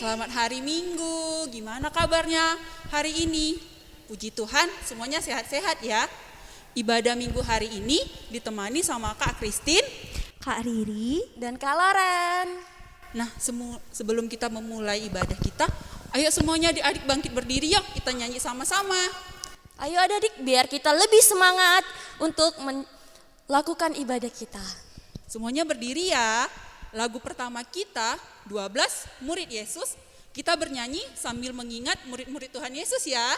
Selamat hari Minggu. Gimana kabarnya hari ini? Puji Tuhan, semuanya sehat-sehat ya. Ibadah Minggu hari ini ditemani sama Kak Christine, Kak Riri, dan Kak Loren. Nah, sebelum kita memulai ibadah kita, ayo semuanya adik bangkit berdiri yuk, kita nyanyi sama-sama. Ayo adik-adik, biar kita lebih semangat untuk melakukan ibadah kita. Semuanya berdiri ya. Lagu pertama kita, 12, Murid Yesus. Kita bernyanyi sambil mengingat murid-murid Tuhan Yesus ya.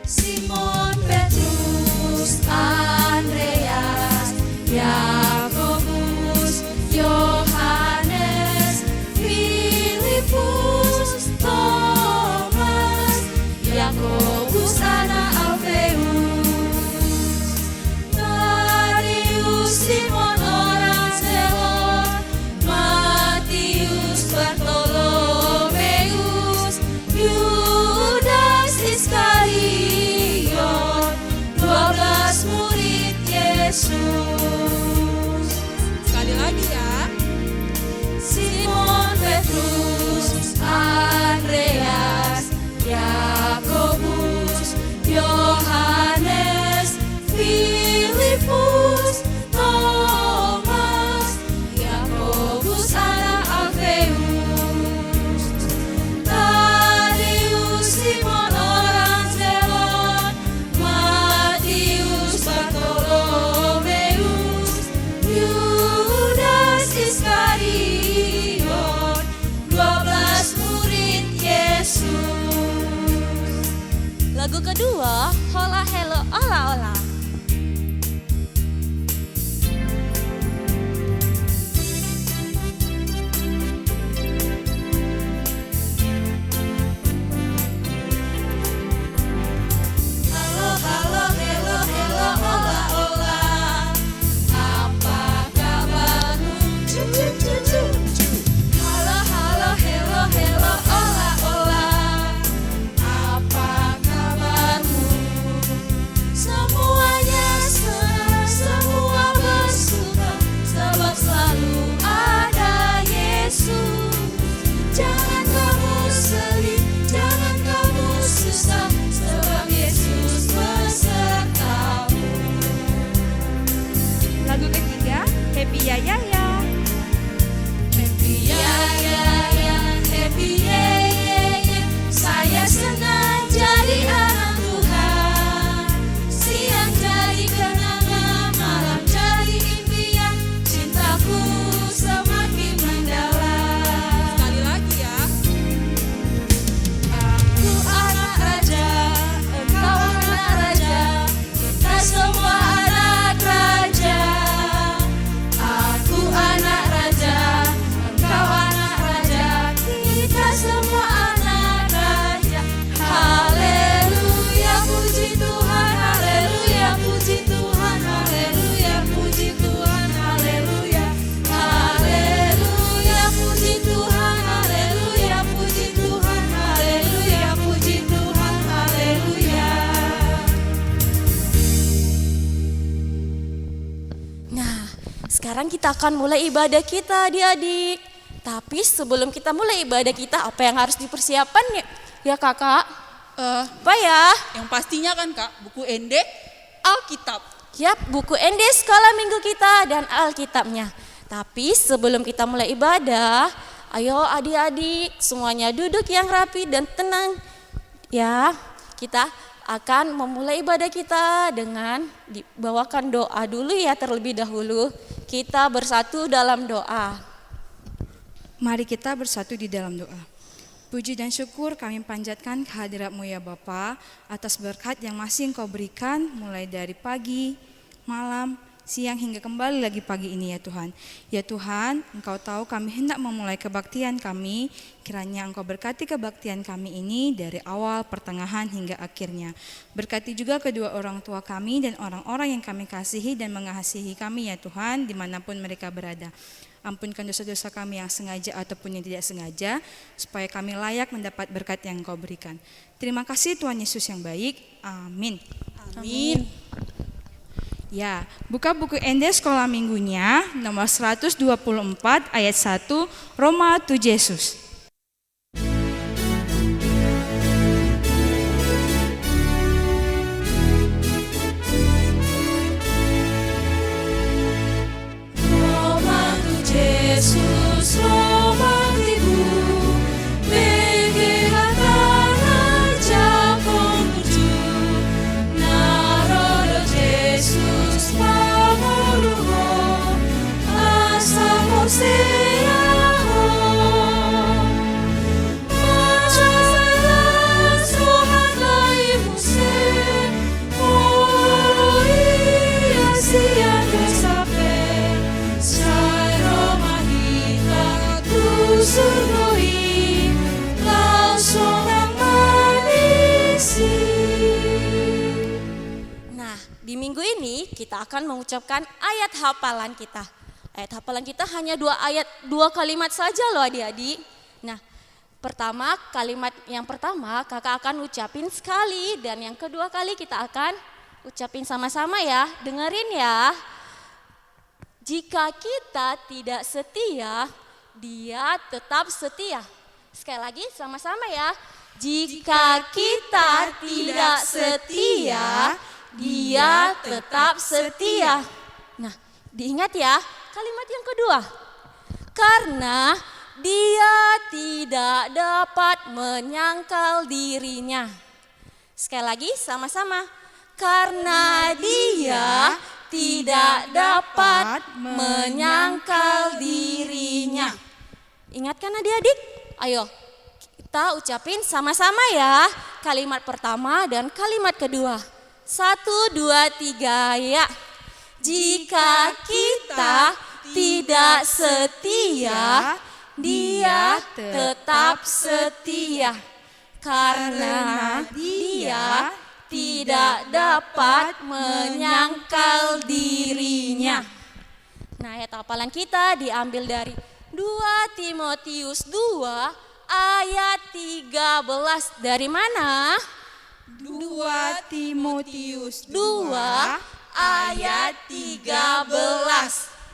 Simon Petrus, Andreas, Yakobus, Yohanes, Filipus, Thomas, Yakobus anak Alfeus, Tadius, Simon orang Zelot, Matius, Bartolomeus, Yudas Iskariot, 12 murid Yesus. Sekali lagi ya. Simon Petrus, Andreas, Yakobus, Yohanes, Filipus, Thomas, Yakobus anak Alfeus, Tadius, Simon orang Zelot, Matius, Bartolomeus, Yudas Iskariot, 12 murid Yesus. Lagu kedua, Hola Hello Ola Ola. Halo halo hello hello ola ola, apa kabarmu? Cu cu cu cu. Halo halo hello hello ola ola, apa kabarmu? Semuanya senang, semua bersuka, sebab selalu ada Yesus. Jangan kamu sedih, jangan kamu susah, sebab Yesus besertamu. Lagu ketiga, Happy Ya Ya Ya. Happy ya ya ya, happy ye ye ye. Saya senang jadi anak Tuhan. Siang jadi kenangan, malam jadi impian. Cintaku semakin mendalam. Sekali lagi ya. Aku anak raja, engkau anak raja, kita semua anak raja. Aku anak raja, engkau anak raja, kita semua anak raja. Haleluya, puji Tuhan, haleluya, puji Tuhan, haleluya, puji Tuhan, haleluya. Haleluya, puji Tuhan, haleluya, puji Tuhan, haleluya, puji Tuhan, haleluya. Nah, sekarang kita akan mulai ibadah kita, adik-adik. Tapi sebelum kita mulai ibadah kita, apa yang harus dipersiapkan ya kakak? Apa ya? Yang pastinya kan Kak, buku ND, Alkitab. Yap, buku ND sekolah minggu kita dan Alkitabnya. Tapi sebelum kita mulai ibadah, ayo adik-adik semuanya duduk yang rapi dan tenang. Ya, kita akan memulai ibadah kita dengan dibawakan doa dulu ya terlebih dahulu. Kita bersatu dalam doa. Mari kita bersatu di dalam doa. Puji dan syukur kami panjatkan kehadirat-Mu ya Bapa atas berkat yang masih Engkau berikan mulai dari pagi, malam, siang hingga kembali lagi pagi ini ya Tuhan. Ya Tuhan, Engkau tahu kami hendak memulai kebaktian kami, kiranya Engkau berkati kebaktian kami ini dari awal, pertengahan hingga akhirnya. Berkati juga kedua orang tua kami dan orang-orang yang kami kasihi dan mengasihi kami ya Tuhan, dimanapun mereka berada. Ampunkan dosa-dosa kami yang sengaja ataupun yang tidak sengaja, supaya kami layak mendapat berkat yang Engkau berikan. Terima kasih Tuhan Yesus yang baik. Amin. Amin. Ya, buka buku ND Sekolah Minggunya nomor 124 ayat 1, Roma tu Yesus. Roma tu Yesus, Roma tibu, begehatan aja kontuju, narodo Yesus pamoluho, asa moseaho, macalan Tuhan laimuse, iya siang kesape, sai Roma hita tu surgoi, langsung amanisi. Nah, di minggu ini kita akan mengucapkan ayat hafalan kita. Ayat hafalan kita hanya 2 kalimat saja loh adik-adik. Nah, kalimat yang pertama kakak akan ucapin sekali dan yang kedua kali kita akan ucapin sama-sama ya. Dengerin ya. Jika kita tidak setia, Dia tetap setia. Sekali lagi sama-sama ya. Jika kita tidak setia, Dia tetap setia. Nah, diingat ya kalimat yang kedua. Karena Dia tidak dapat menyangkal dirinya. Sekali lagi sama-sama. Karena Dia tidak dapat menyangkal dirinya. Ingatkan adik-adik? Ayo kita ucapin sama-sama ya. Kalimat pertama dan kalimat kedua. 1, 2, 3 ya. Jika kita tidak setia, Dia tetap setia. Karena Dia tidak dapat menyangkal dirinya. Nah, ayat hafalan kita diambil dari 2 Timotius 2 ayat 13. Dari mana? 2 Timotius 2 ayat 13.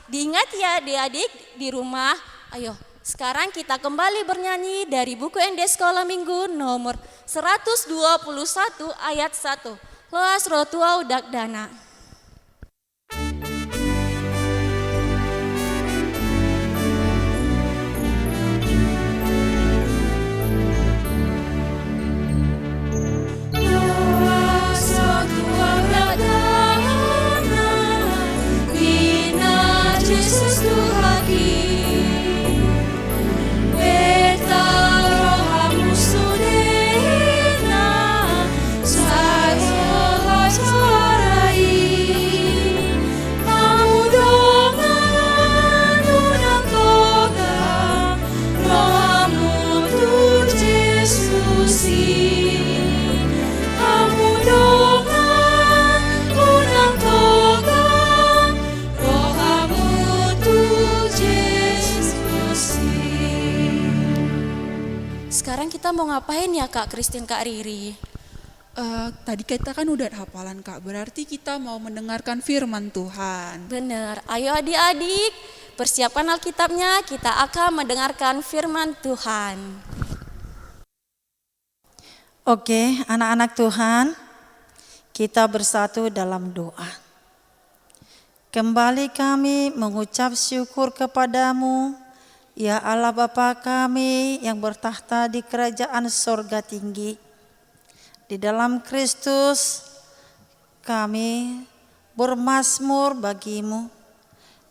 Diingat ya adik-adik di rumah. Ayo, sekarang kita kembali bernyanyi dari buku ND Sekolah Minggu nomor 121 ayat 1. Loas rotua udak dana. Sekarang kita mau ngapain ya Kak Christine, Kak Riri? Tadi kita kan udah hafalan Kak, berarti kita mau mendengarkan firman Tuhan. Bener, ayo adik-adik persiapkan Alkitabnya, kita akan mendengarkan firman Tuhan. Oke, anak-anak Tuhan, kita bersatu dalam doa. Kembali kami mengucap syukur kepadamu, ya Allah Bapa kami yang bertahta di kerajaan sorga tinggi. Di dalam Kristus kami bermazmur bagimu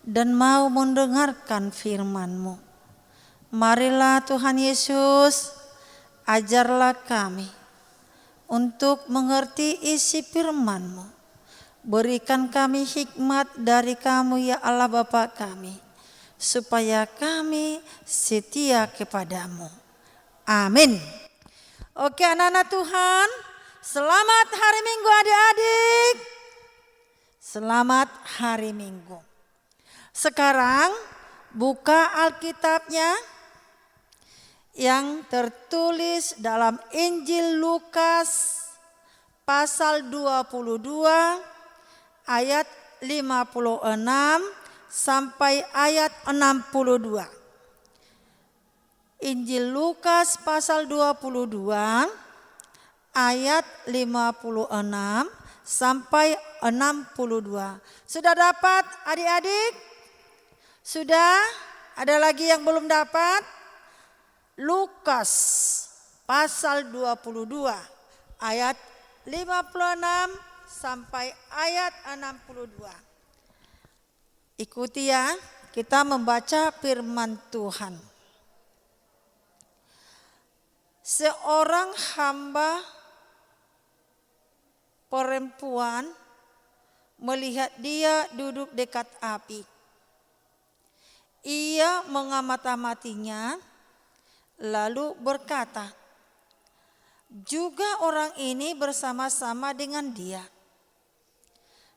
dan mau mendengarkan firman-Mu. Marilah Tuhan Yesus, ajarlah kami untuk mengerti isi firman-Mu. Berikan kami hikmat dari kamu ya Allah Bapa kami, supaya kami setia kepadamu. Amin. Oke anak-anak Tuhan, selamat hari Minggu adik-adik. Selamat hari Minggu. Sekarang buka Alkitabnya yang tertulis dalam Injil Lukas pasal 22 ayat 56 sampai ayat 62. Injil Lukas pasal 22 ayat 56 sampai 62. Sudah dapat adik-adik? Sudah? Ada lagi yang belum dapat? Lukas pasal 22 ayat 56 sampai ayat 62. Ikuti ya, kita membaca firman Tuhan. Seorang hamba perempuan melihat dia duduk dekat api. Ia mengamati-amatinya lalu berkata, juga orang ini bersama-sama dengan dia.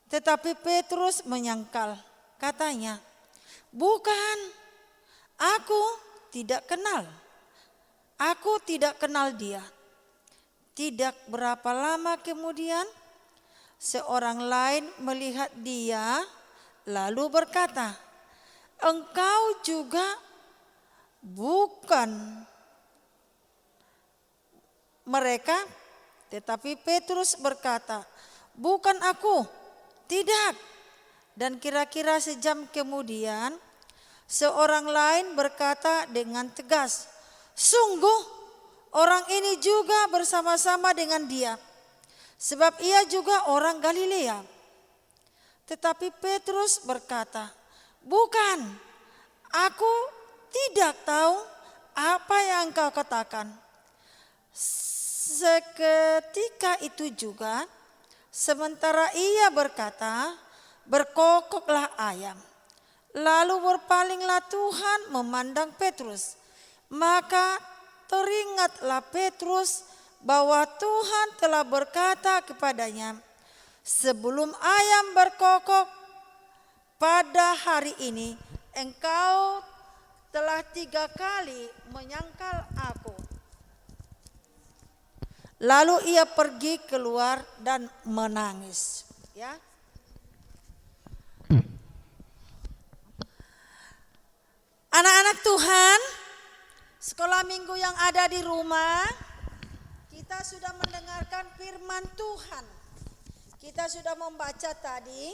Tetapi Petrus menyangkal, katanya, bukan, aku tidak kenal. Aku tidak kenal dia. Tidak berapa lama kemudian, seorang lain melihat dia lalu berkata, engkau juga bukan mereka. Tetapi Petrus berkata, bukan aku. Tidak. Dan kira-kira sejam kemudian seorang lain berkata dengan tegas, sungguh orang ini juga bersama-sama dengan dia, sebab ia juga orang Galilea. Tetapi Petrus berkata, bukan, aku tidak tahu apa yang engkau katakan. Seketika itu juga, sementara ia berkata, berkokoklah ayam. Lalu berpalinglah Tuhan memandang Petrus. Maka teringatlah Petrus bahwa Tuhan telah berkata kepadanya, sebelum ayam berkokok pada hari ini, engkau telah 3 kali menyangkal aku. Lalu ia pergi keluar dan menangis. Ya. Anak-anak Tuhan, sekolah minggu yang ada di rumah, kita sudah mendengarkan firman Tuhan. Kita sudah membaca tadi.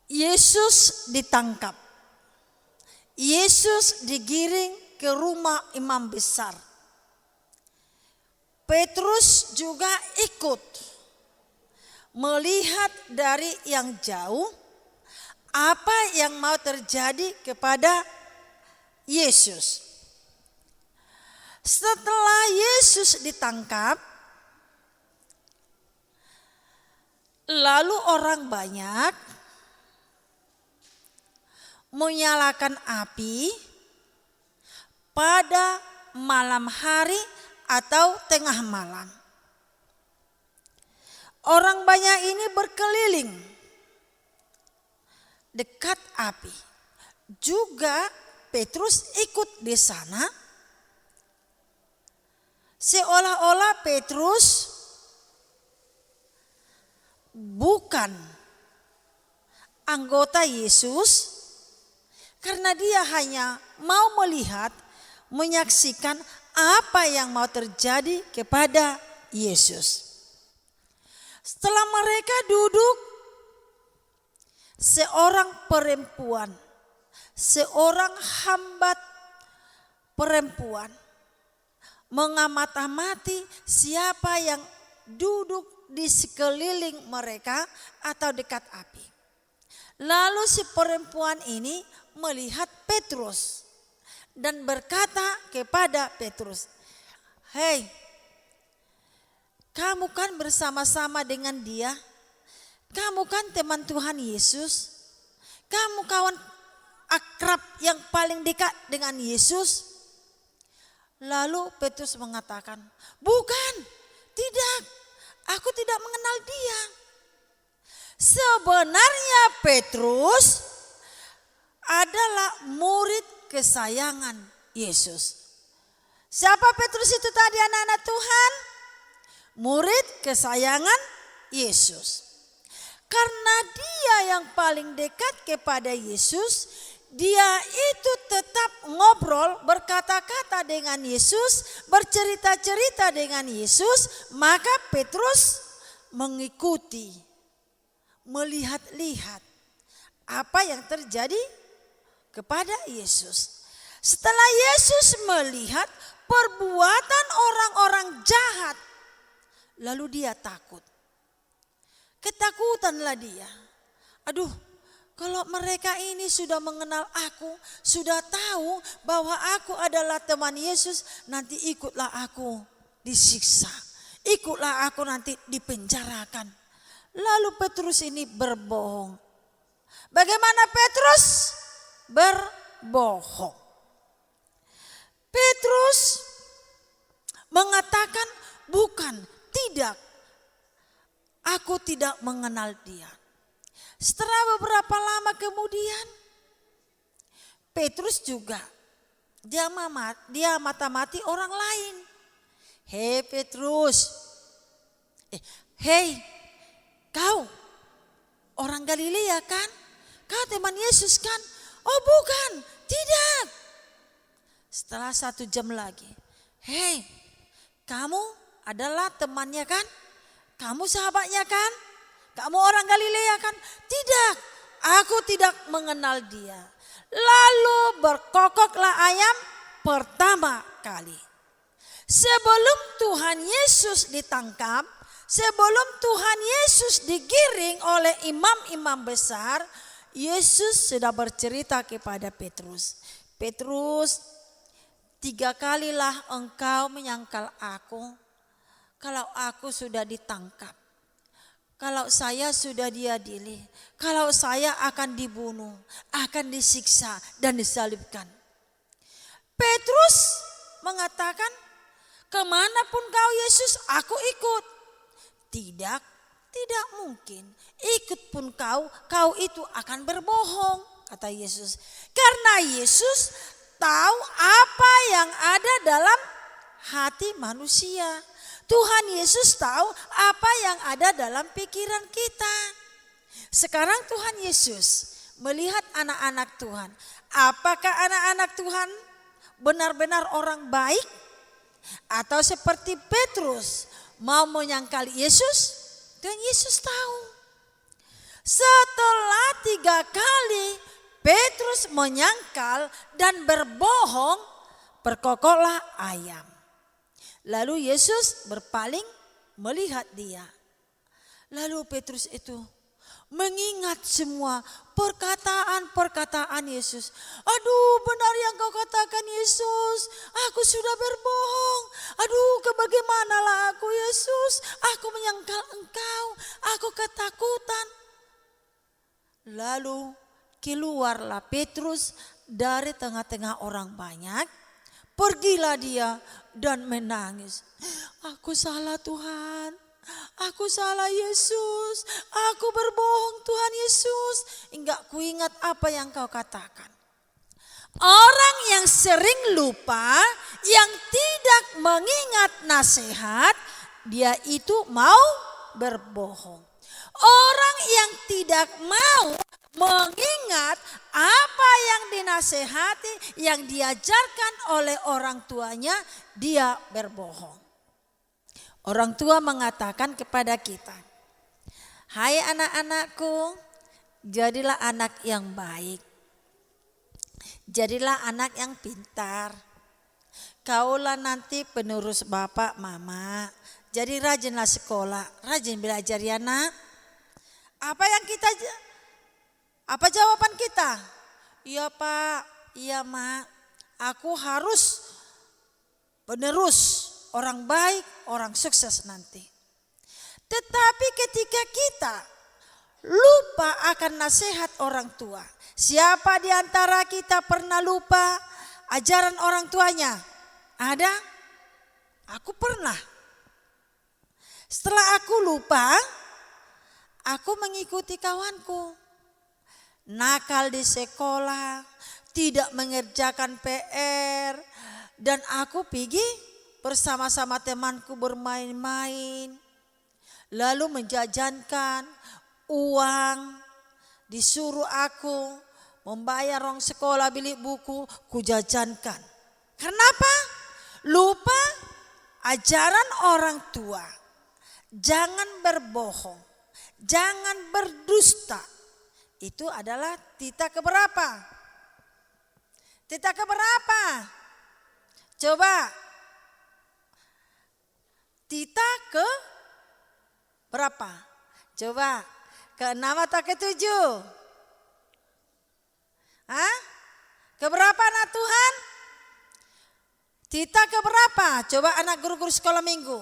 Yesus ditangkap. Yesus digiring ke rumah imam besar. Petrus juga ikut melihat dari yang jauh apa yang mau terjadi kepada Yesus. Setelah Yesus ditangkap, lalu orang banyak menyalakan api pada malam hari atau tengah malam. Orang banyak ini berkeliling dekat api. Juga Petrus ikut di sana. Seolah-olah Petrus bukan anggota Yesus, karena dia hanya mau melihat, menyaksikan apa yang mau terjadi kepada Yesus. Setelah mereka duduk, seorang perempuan, seorang hamba perempuan mengamati siapa yang duduk di sekeliling mereka atau dekat api. Lalu si perempuan ini melihat Petrus dan berkata kepada Petrus, "Hei, Kamu kan bersama-sama dengan dia. Kamu kan teman Tuhan Yesus. Kamu kawan akrab yang paling dekat dengan Yesus. Lalu Petrus mengatakan, bukan, tidak, aku tidak mengenal dia. Sebenarnya Petrus adalah murid kesayangan Yesus. Siapa Petrus itu tadi anak-anak Tuhan? Murid kesayangan Yesus. Karena dia yang paling dekat kepada Yesus, dia itu tetap ngobrol, berkata-kata dengan Yesus, bercerita-cerita dengan Yesus, maka Petrus mengikuti, melihat-lihat apa yang terjadi kepada Yesus. Setelah Yesus melihat perbuatan orang-orang jahat, lalu dia takut. Ketakutanlah dia. Aduh, kalau mereka ini sudah mengenal aku, sudah tahu bahwa aku adalah teman Yesus, nanti ikutlah aku disiksa. Ikutlah aku nanti dipenjarakan. Lalu Petrus ini berbohong. Bagaimana Petrus berbohong? Petrus mengatakan bukan, tidak. Aku tidak mengenal dia. Setelah beberapa lama kemudian, Petrus juga dia mata-mati orang lain. Hei Petrus, hei kau orang Galilea kan? Kau teman Yesus kan? Oh bukan, tidak. Setelah 1 jam lagi, hei kamu adalah temannya kan? Kamu sahabatnya kan? Kamu orang Galilea kan? Tidak, aku tidak mengenal dia. Lalu berkokoklah ayam pertama kali. Sebelum Tuhan Yesus ditangkap, sebelum Tuhan Yesus digiring oleh imam-imam besar, Yesus sudah bercerita kepada Petrus. Petrus, 3 kalilah engkau menyangkal aku. Kalau aku sudah ditangkap, kalau saya sudah diadili, kalau saya akan dibunuh, akan disiksa dan disalibkan. Petrus mengatakan, kemanapun kau Yesus, aku ikut. Tidak, tidak mungkin. Ikut pun kau itu akan berbohong, kata Yesus. Karena Yesus tahu apa yang ada dalam hati manusia. Tuhan Yesus tahu apa yang ada dalam pikiran kita. Sekarang Tuhan Yesus melihat anak-anak Tuhan. Apakah anak-anak Tuhan benar-benar orang baik? Atau seperti Petrus mau menyangkal Yesus? Dan Yesus tahu. Setelah 3 kali Petrus menyangkal dan berbohong, berkokoklah ayam. Lalu Yesus berpaling melihat dia. Lalu Petrus itu mengingat semua perkataan-perkataan Yesus. Aduh, benar yang kau katakan Yesus, aku sudah berbohong. Aduh, bagaimanalah aku Yesus, aku menyangkal engkau, aku ketakutan. Lalu keluarlah Petrus dari tengah-tengah orang banyak. Pergilah dia dan menangis. Aku salah Tuhan. Aku salah Yesus. Aku berbohong Tuhan Yesus. Enggak kuingat apa yang kau katakan. Orang yang sering lupa, yang tidak mengingat nasihat, dia itu mau berbohong. Orang yang tidak mau mengingat apa yang dinasehati, yang diajarkan oleh orang tuanya, dia berbohong. Orang tua mengatakan kepada kita, hai anak-anakku, jadilah anak yang baik. Jadilah anak yang pintar. Kaulah nanti penerus bapak mama. Jadi rajinlah sekolah, rajin belajar ya nak. Apa jawaban kita? Iya pak, iya mak, aku harus penerus orang baik, orang sukses nanti. Tetapi ketika kita lupa akan nasihat orang tua. Siapa di antara kita pernah lupa ajaran orang tuanya? Ada? Aku pernah. Setelah aku lupa, aku mengikuti kawanku. Nakal di sekolah, tidak mengerjakan PR, dan aku pergi bersama-sama temanku bermain-main. Lalu menjajankan uang, disuruh aku membayar orang sekolah beli buku, kujajankan. Kenapa? Lupa ajaran orang tua. Jangan berbohong, jangan berdusta. Itu adalah tita keberapa? Tita keberapa? Coba. Tita ke berapa? Coba. Ke-6 atau ke-7? Hah? Keberapa anak Tuhan? Tita keberapa? Coba anak guru-guru sekolah minggu.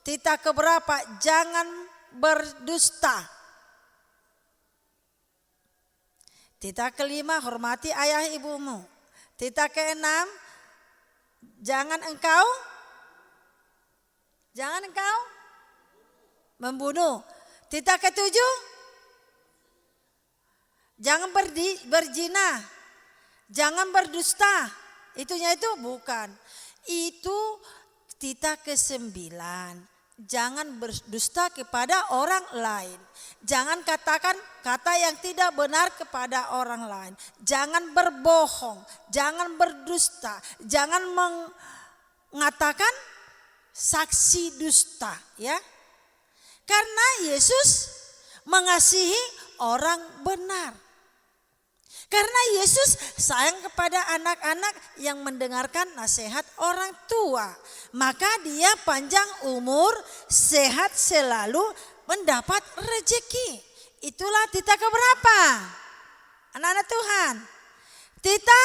Tita keberapa? Jangan berdusta. Tita ke-5, hormati ayah ibumu. Tita ke-6, jangan engkau membunuh. Tita ke-7, jangan berzina, jangan berdusta. Itunya itu bukan. Itu tita ke-9. Jangan berdusta kepada orang lain. Jangan katakan kata yang tidak benar kepada orang lain. Jangan berbohong, jangan berdusta, jangan mengatakan saksi dusta, ya. Karena Yesus mengasihi orang benar. Karena Yesus sayang kepada anak-anak yang mendengarkan nasihat orang tua. Maka dia panjang umur, sehat selalu, mendapat rezeki. Itulah tita keberapa? Anak-anak Tuhan. Tita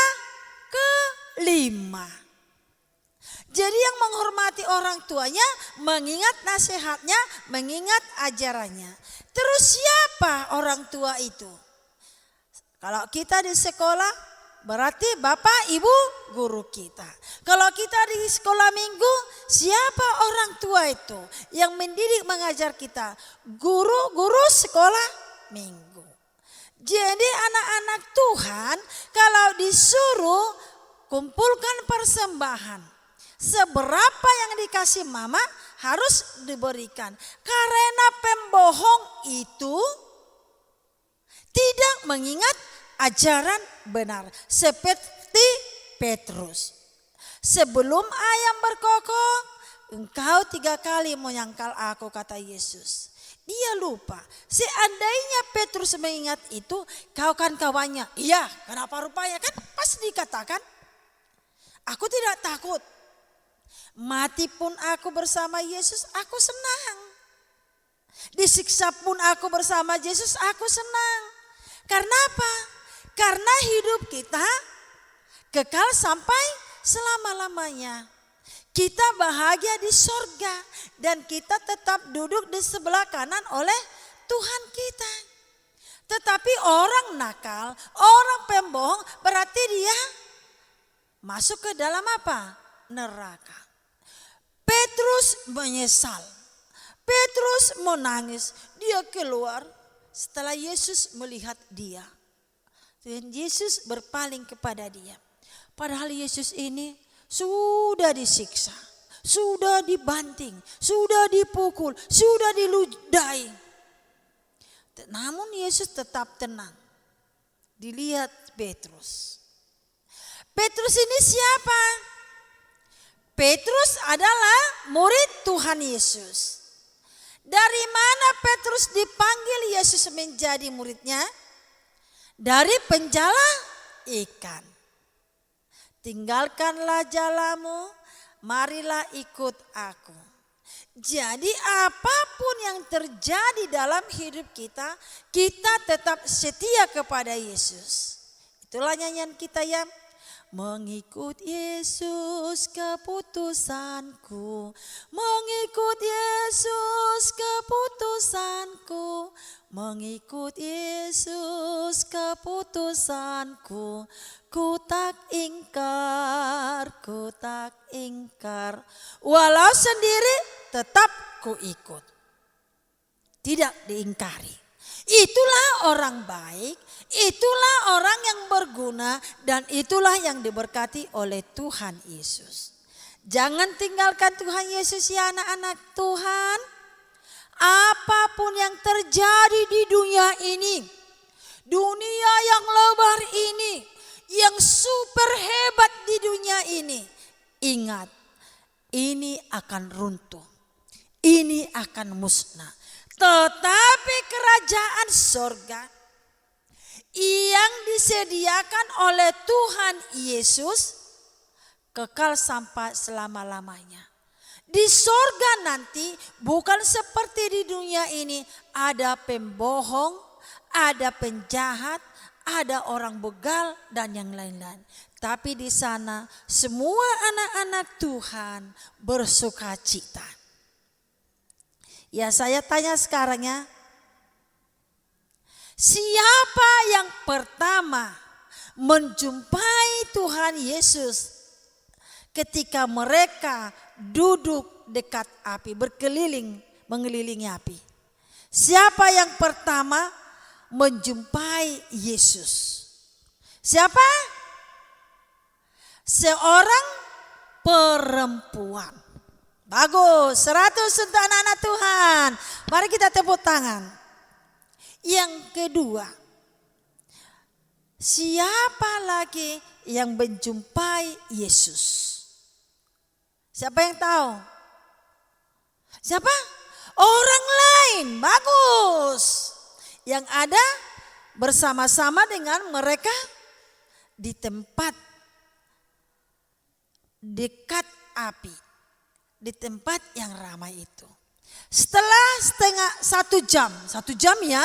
ke-5. Jadi yang menghormati orang tuanya, mengingat nasihatnya, mengingat ajarannya. Terus siapa orang tua itu? Kalau kita di sekolah, berarti bapak ibu guru kita. Kalau kita di sekolah minggu, siapa orang tua itu yang mendidik mengajar kita? Guru-guru sekolah minggu. Jadi anak-anak Tuhan kalau disuruh kumpulkan persembahan, seberapa yang dikasih mama harus diberikan. Karena pembohong itu tidak mengingat ajaran benar. Seperti Petrus. Sebelum ayam berkokok, engkau 3 kali menyangkal aku, kata Yesus. Dia lupa. Seandainya Petrus mengingat itu, kau kan kawannya. Iya, kenapa rupanya? Kan pas dikatakan, aku tidak takut. Mati pun aku bersama Yesus, aku senang. Disiksa pun aku bersama Yesus, aku senang. Karena apa? Karena hidup kita kekal sampai selama-lamanya. Kita bahagia di sorga dan kita tetap duduk di sebelah kanan oleh Tuhan kita. Tetapi orang nakal, orang pembohong berarti dia masuk ke dalam apa? Neraka. Petrus menyesal. Petrus menangis. Dia keluar setelah Yesus melihat dia. Dan Yesus berpaling kepada dia. Padahal Yesus ini sudah disiksa, sudah dibanting, sudah dipukul, sudah diludahi. Namun Yesus tetap tenang. Dilihat Petrus. Petrus ini siapa? Petrus adalah murid Tuhan Yesus. Dari mana Petrus dipanggil Yesus menjadi muridnya? Dari penjala ikan. Tinggalkanlah jalamu, marilah ikut aku. Jadi apapun yang terjadi dalam hidup kita, kita tetap setia kepada Yesus. Itulah nyanyian kita ya. Mengikut Yesus keputusanku, mengikut Yesus keputusanku, mengikut Yesus keputusanku. Ku tak ingkar, ku tak ingkar. Walau sendiri tetap ku ikut. Tidak diingkari. Itulah orang baik, itulah orang yang berguna, dan itulah yang diberkati oleh Tuhan Yesus. Jangan tinggalkan Tuhan Yesus ya anak-anak Tuhan. Apapun yang terjadi di dunia ini, dunia yang lebar ini, yang super hebat di dunia ini, ingat, ini akan runtuh, ini akan musnah. Tetapi kerajaan sorga yang disediakan oleh Tuhan Yesus kekal sampai selama-lamanya. Di sorga nanti bukan seperti di dunia ini, ada pembohong, ada penjahat, ada orang begal dan yang lain-lain. Tapi di sana semua anak-anak Tuhan bersukacita. Ya, saya tanya sekarang ya. Siapa yang pertama menjumpai Tuhan Yesus ketika mereka duduk dekat api, berkeliling, mengelilingi api? Siapa yang pertama menjumpai Yesus? Siapa? Seorang perempuan. Bagus, 100 untuk anak-anak Tuhan. Mari kita tepuk tangan. Yang kedua, siapa lagi yang menjumpai Yesus? Siapa yang tahu? Siapa? Orang lain. Bagus. Yang ada bersama-sama dengan mereka di tempat dekat api. Di tempat yang ramai itu. Setelah satu jam ya,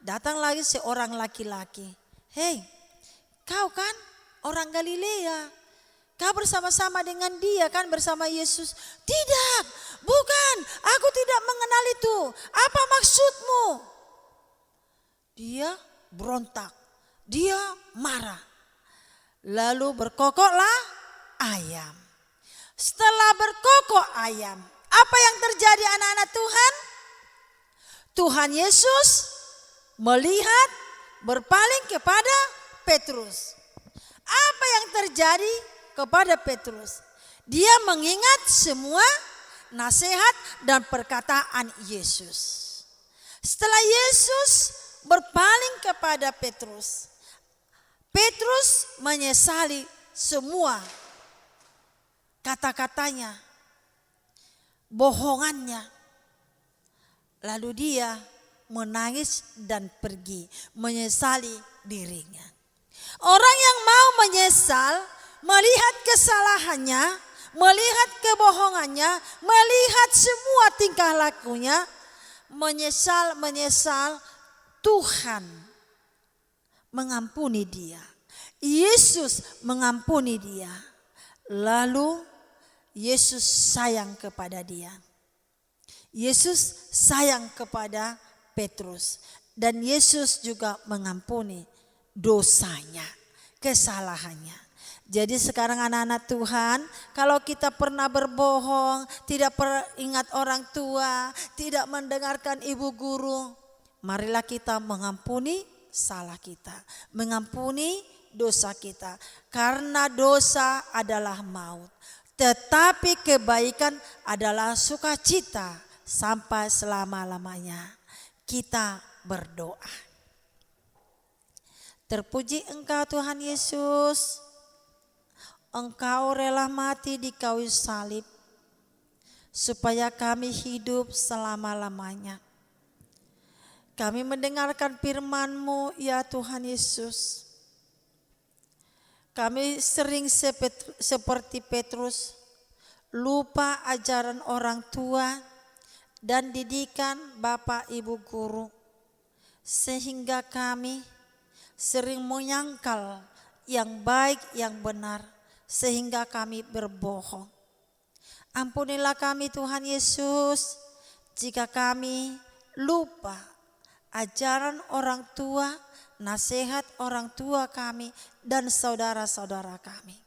datang lagi seorang laki-laki. Hei, kau kan orang Galilea, kau bersama-sama dengan dia kan, bersama Yesus. Tidak, bukan, aku tidak mengenal itu. Apa maksudmu? Dia berontak, dia marah. Lalu berkokoklah ayam. Setelah berkokok ayam, apa yang terjadi anak-anak Tuhan? Tuhan Yesus melihat, berpaling kepada Petrus. Apa yang terjadi kepada Petrus? Dia mengingat semua nasihat dan perkataan Yesus. Setelah Yesus berpaling kepada Petrus, Petrus menyesali semua kata-katanya, bohongannya. Lalu dia menangis dan pergi, menyesali dirinya. Orang yang mau menyesal, melihat kesalahannya, melihat kebohongannya, melihat semua tingkah lakunya, menyesal, Tuhan mengampuni dia. Yesus mengampuni dia. Lalu Yesus sayang kepada dia. Yesus sayang kepada Petrus. Dan Yesus juga mengampuni dosanya, kesalahannya. Jadi sekarang anak-anak Tuhan, kalau kita pernah berbohong, tidak ingat orang tua, tidak mendengarkan ibu guru, marilah kita mengampuni salah kita, mengampuni dosa kita. Karena dosa adalah maut, tetapi kebaikan adalah sukacita sampai selama-lamanya. Kita berdoa. Terpuji Engkau Tuhan Yesus. Engkau rela mati di kayu salib supaya kami hidup selama-lamanya. Kami mendengarkan firman-Mu ya Tuhan Yesus. Kami sering seperti Petrus lupa ajaran orang tua dan didikan Bapak Ibu guru, sehingga kami sering menyangkal yang baik, yang benar, sehingga kami berbohong. Ampunilah kami Tuhan Yesus, jika kami lupa ajaran orang tua, nasihat orang tua kami dan saudara-saudara kami.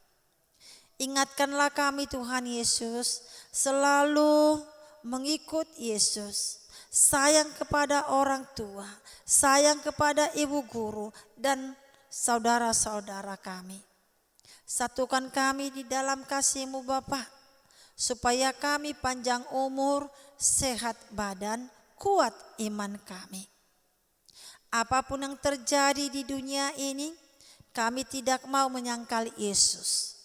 Ingatkanlah kami Tuhan Yesus, selalu mengikut Yesus, sayang kepada orang tua, sayang kepada ibu guru dan saudara-saudara kami. Satukan kami di dalam kasih-Mu Bapa, supaya kami panjang umur, sehat badan, kuat iman kami. Apapun yang terjadi di dunia ini, kami tidak mau menyangkal Yesus,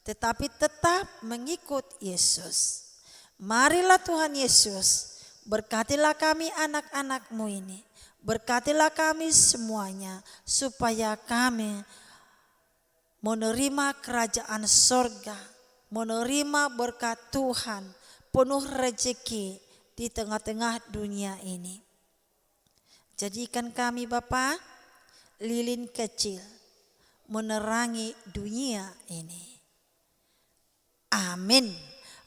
tetapi tetap mengikut Yesus. Marilah Tuhan Yesus, berkatilah kami anak-anak-Mu ini, berkatilah kami semuanya, supaya kami menerima kerajaan sorga, menerima berkat Tuhan, penuh rezeki di tengah-tengah dunia ini. Jadikan kami Bapa lilin kecil menerangi dunia ini. Amin.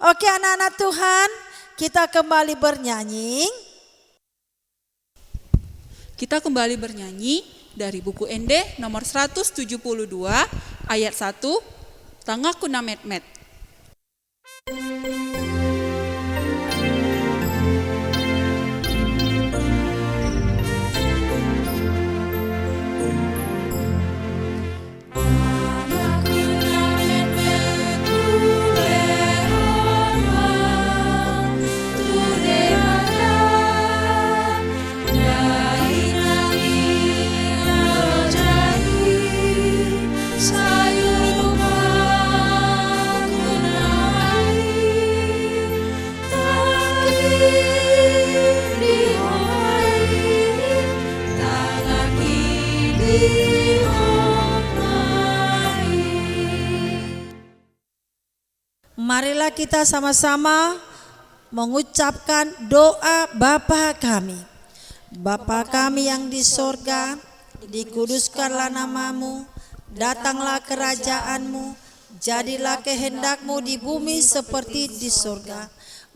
Oke anak-anak Tuhan, kita kembali bernyanyi. Kita kembali bernyanyi dari buku Ende nomor 172 ayat 1, Tangaku na met-met. Marilah kita sama-sama mengucapkan doa Bapa kami. Bapa kami yang di sorga, dikuduskanlah nama-Mu, datanglah kerajaan-Mu, jadilah kehendak-Mu di bumi seperti di sorga.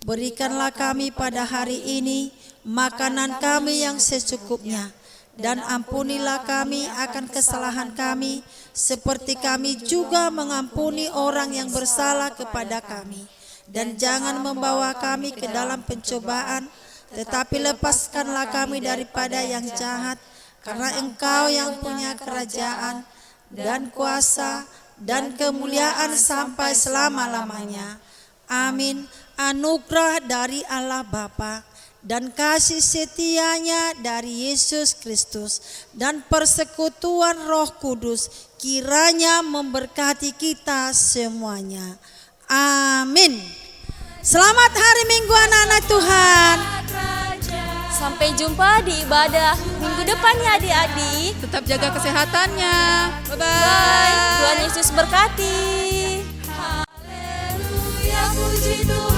Berikanlah kami pada hari ini makanan kami yang secukupnya, dan ampunilah kami akan kesalahan kami, seperti kami juga mengampuni orang yang bersalah kepada kami. Dan jangan membawa kami ke dalam pencobaan, tetapi lepaskanlah kami daripada yang jahat, karena Engkau yang punya kerajaan dan kuasa dan kemuliaan sampai selama-lamanya. Amin. Anugerah dari Allah Bapa dan kasih setianya dari Yesus Kristus dan persekutuan Roh Kudus kiranya memberkati kita semuanya. Amin. Selamat hari Minggu anak-anak Tuhan. Sampai jumpa di ibadah minggu depan ya adik-adik. Tetap jaga kesehatannya. Bye-bye. Bye. Tuhan Yesus berkati. Haleluya, puji Tuhan.